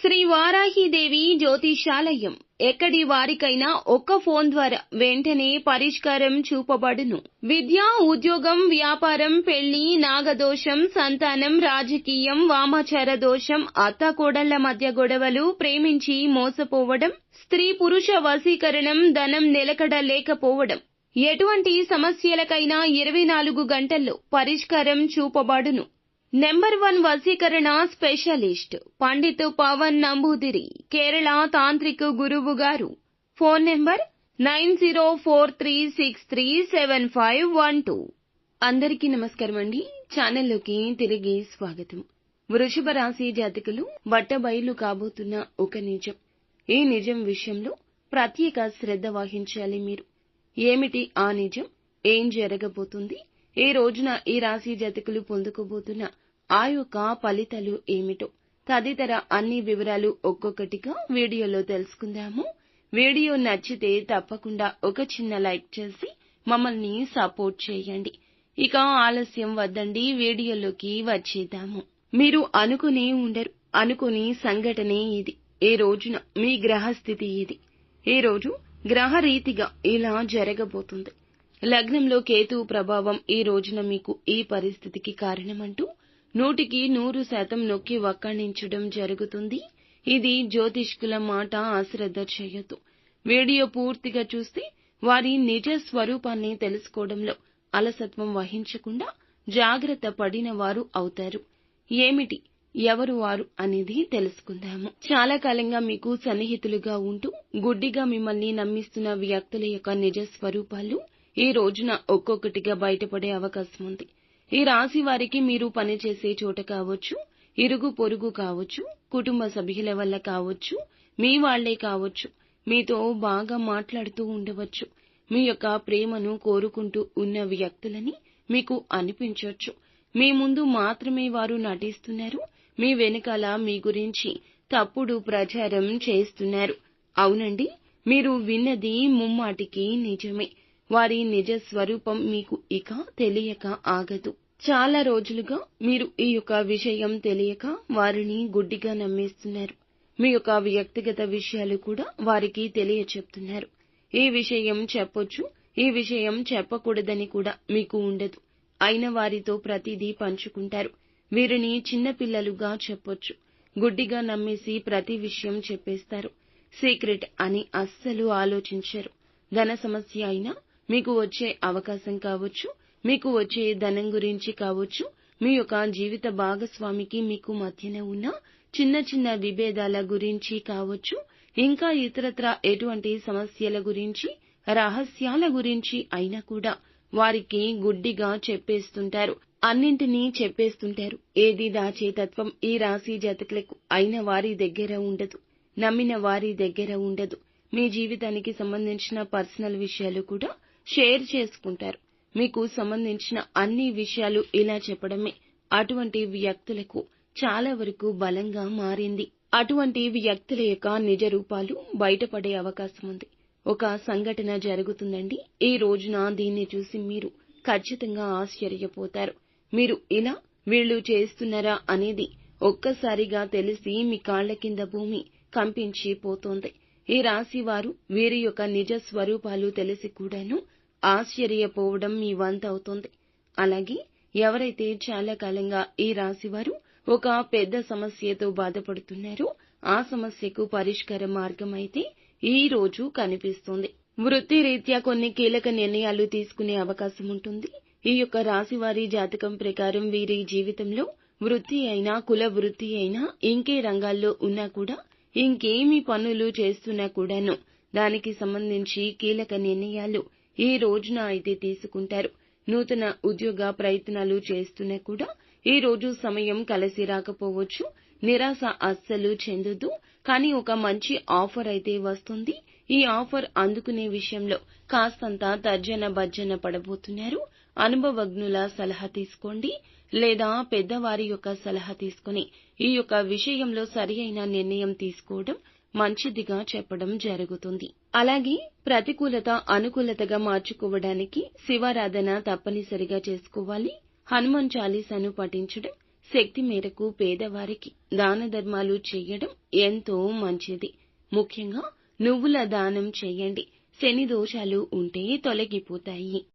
శ్రీ వారాహిదేవి జ్యోతిషాలయం ఎక్కడి వారికైనా ఒక్క ఫోన్ ద్వారా వెంటనే పరిష్కారం చూపబడును. విద్య, ఉద్యోగం, వ్యాపారం, పెళ్లి, నాగదోషం, సంతానం, రాజకీయం, వామాచార దోషం, అత్తాకోడళ్ల మధ్య గొడవలు, ప్రేమించి మోసపోవడం, స్త్రీ పురుష వశీకరణం, ధనం నిలకడ లేకపోవడం, ఎటువంటి సమస్యలకైనా 24 గంటల్లో పరిష్కారం చూపబడును. నెంబర్ 1 వశీకరణ స్పెషలిస్ట్ పండిత్ పవన్ నంబూదిరి, కేరళ తాంత్రిక గురువు గారు. Phone number 9043637512. అందరికీ నమస్కారం అండి. ఛానల్లోకి తిరిగి స్వాగతం. వృషభ రాశి జాతకులు బట్టబయలు కాబోతున్న ఒక నిజం. ఈ నిజం విషయంలో ప్రత్యేక శ్రద్ధ వహించాలి మీరు. ఏమిటి ఆ నిజం? ఏం జరగబోతుంది? ఈ రోజున ఈ రాశి జాతకులు పొందుకోబోతున్న ఆ యొక్క ఫలితాలు ఏమిటో తదితర అన్ని వివరాలు ఒక్కొక్కటిగా వీడియోలో తెలుసుకుందాము. వీడియో నచ్చితే తప్పకుండా ఒక చిన్న లైక్ చేసి మమ్మల్ని సపోర్ట్ చేయండి. ఇక ఆలస్యం వద్దండి, వీడియోలోకి వచ్చేద్దాము. మీరు అనుకునే ఉండరు, అనుకుని సంఘటనే ఇది. ఈ రోజున మీ గ్రహస్థితి ఇది. ఈ రోజు గ్రహరీతిగా ఇలా జరగబోతుంది. లగ్నంలో కేతువు ప్రభావం ఈ రోజున మీకు ఈ పరిస్థితికి కారణమంటూ 100% నొక్కి వక్కాణించడం జరుగుతుంది. ఇది జ్యోతిష్కుల మాట అశ్రద్ధ చేయొద్దు. వీడియో పూర్తిగా చూస్తే వారి నిజ స్వరూపాన్ని తెలుసుకోవడంలో అలసత్వం వహించకుండా జాగ్రత్త పడిన వారు అవుతారు. ఏమిటి, ఎవరు వారు అనేది తెలుసుకుందాము. చాలా కాలంగా మీకు సన్నిహితులుగా ఉంటూ గుడ్డిగా మిమ్మల్ని నమ్మిస్తున్న వ్యక్తుల యొక్క నిజ స్వరూపాలు ఈ రోజున ఒక్కొక్కటిగా బయటపడే అవకాశం ఉంది. ఈ రాశి వారికి మీరు పనిచేసే చోట కావచ్చు, ఇరుగు పొరుగు కావచ్చు, కుటుంబ సభ్యుల వల్ల కావచ్చు, మీ వాళ్లే కావచ్చు, మీతో బాగా మాట్లాడుతూ ఉండవచ్చు. మీ యొక్క ప్రేమను కోరుకుంటూ ఉన్న వ్యక్తులని మీకు అనిపించొచ్చు. మీ ముందు మాత్రమే వారు నటిస్తున్నారు, మీ వెనకాల మీ గురించి తప్పుడు ప్రచారం చేస్తున్నారు. అవునండి, మీరు విన్నది ముమ్మాటికి నిజమే. వారి నిజ స్వరూపం మీకు ఇక తెలియక ఆగదు. చాలా రోజులుగా మీరు ఈ యొక్క విషయం తెలియక వారిని గుడ్డిగా నమ్మేస్తున్నారు. మీ యొక్క వ్యక్తిగత విషయాలు కూడా వారికి తెలియచెప్తున్నారు. ఈ విషయం చెప్పొచ్చు, ఈ విషయం చెప్పకూడదని కూడా మీకు ఉండదు. అయిన వారితో ప్రతిదీ పంచుకుంటారు. వీరిని చిన్నపిల్లలుగా చెప్పొచ్చు. గుడ్డిగా నమ్మేసి ప్రతి విషయం చెప్పేస్తారు. సీక్రెట్ అని అస్సలు ఆలోచించరు. ధన సమస్య అయినా, మీకు వచ్చే అవకాశం కావచ్చు, మీకు వచ్చే ధనం గురించి కావచ్చు, మీ యొక్క జీవిత భాగస్వామికి మీకు మధ్యన ఉన్న చిన్న చిన్న విభేదాల గురించి కావచ్చు, ఇంకా ఇతరత్రా ఎటువంటి సమస్యల గురించి, రహస్యాల గురించి అయినా కూడా వారికి గుడ్డిగా చెప్పేస్తుంటారు. అన్నింటినీ చెప్పేస్తుంటారు. ఏది దాచేతత్వం ఈ రాశి జాతకులకు అయిన వారి దగ్గర ఉండదు, నమ్మిన వారి దగ్గర ఉండదు. మీ జీవితానికి సంబంధించిన పర్సనల్ విషయాలు కూడా షేర్ చేసుకుంటారు. మీకు సంబంధించిన అన్ని విషయాలు ఇలా చెప్పడమే అటువంటి వ్యక్తులకు చాలా వరకు బలంగా మారింది. అటువంటి వ్యక్తుల యొక్క నిజ రూపాలు బయటపడే అవకాశం ఉంది. ఒక సంఘటన జరుగుతుందండి. ఈ రోజున దీన్ని చూసి మీరు ఖచ్చితంగా ఆశ్చర్యపోతారు. మీరు ఇలా వీళ్ళు చేస్తున్నారా అనేది ఒక్కసారిగా తెలిసి మీ కాళ్ల కింద భూమి కంపించిపోతోంది. ఈ రాశి వారు వీరి యొక్క నిజ స్వరూపాలు తెలిసి కూడాను ఆశ్చర్యపోవడం మీ వంతవుతోంది. అలాగే ఎవరైతే చాలా కాలంగా ఈ రాశివారు ఒక పెద్ద సమస్యతో బాధపడుతున్నారో ఆ సమస్యకు పరిష్కార మార్గం అయితే ఈ రోజు కనిపిస్తుంది. వృత్తి రీత్యా కొన్ని కీలక నిర్ణయాలు తీసుకునే అవకాశం ఉంటుంది. ఈ యొక్క రాశివారి జాతకం ప్రకారం వీరి జీవితంలో వృత్తి అయినా, కుల వృత్తి అయినా, ఇంకే రంగాల్లో ఉన్నా కూడా, ఇంకేమి పనులు చేస్తున్నా కూడాను దానికి సంబంధించి కీలక నిర్ణయాలు ఈ రోజున అయితే తీసుకుంటారు. నూతన ఉద్యోగ ప్రయత్నాలు చేస్తున్నా కూడా ఈ రోజు సమయం కలిసి రాకపోవచ్చు. నిరాశ అస్సలు చెందొద్దు. కానీ ఒక మంచి ఆఫర్ అయితే వస్తుంది. ఈ ఆఫర్ అందుకునే విషయంలో కాస్తంత తర్జన భర్జన పడబోతున్నారు. అనుభవజ్ఞుల సలహా తీసుకోండి, లేదా పెద్దవారి యొక్క సలహా తీసుకుని ఈ యొక్క విషయంలో సరియైన నిర్ణయం తీసుకోవడం మంచిదిగా చెప్పడం జరుగుతుంది. అలాగే ప్రతికూలత అనుకూలతగా మార్చుకోవడానికి శివారాధన తప్పనిసరిగా చేసుకోవాలి. హనుమాన్ చాలీసాను పఠించడం, శక్తి మేరకు పేదవారికి దాన ధర్మాలు చెయ్యడం ఎంతో మంచిది. ముఖ్యంగా నువ్వుల దానం చెయ్యండి. శని దోషాలు ఉంటే తొలగిపోతాయి.